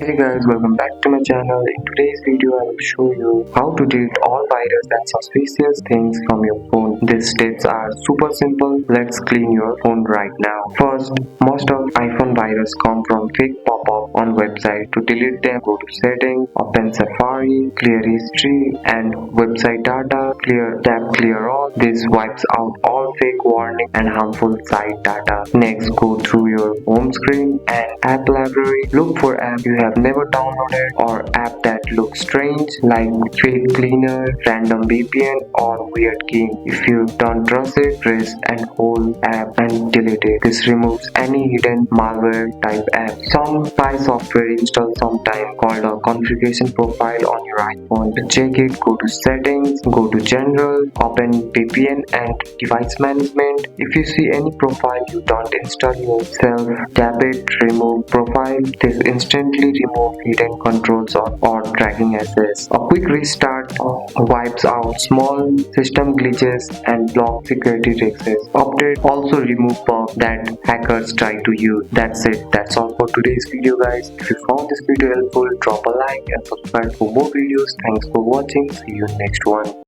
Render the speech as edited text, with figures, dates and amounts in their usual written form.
Hey guys, welcome back to my channel. In today's video, I will show you how to delete all virus and suspicious things from your phone. These steps are super simple. Let's clean your phone right now. First, most of iPhone virus come from fake pop-up on website. To delete them, go to settings, open Safari, clear history and website data, tap clear all. This wipes out all fake warning and harmful site data. Next, go through your home screen and app library. Look for apps you have never downloaded or app that look strange like fake cleaner, random VPN or weird game. If you don't trust it, press and hold app and delete it. This removes any hidden malware type app. Some spy software install sometime called a configuration profile on your iPhone. To check it, go to settings, go to general, open VPN and device management. If you see any profile you don't install yourself, tap it, remove profile. This instantly remove hidden controls or tracking access. A quick restart wipes out small system glitches and block security risks. Update also remove bugs that hackers try to use. That's it. That's all for today's video, guys. If you found this video helpful, drop a like and subscribe for more videos. Thanks for watching. See you in next one.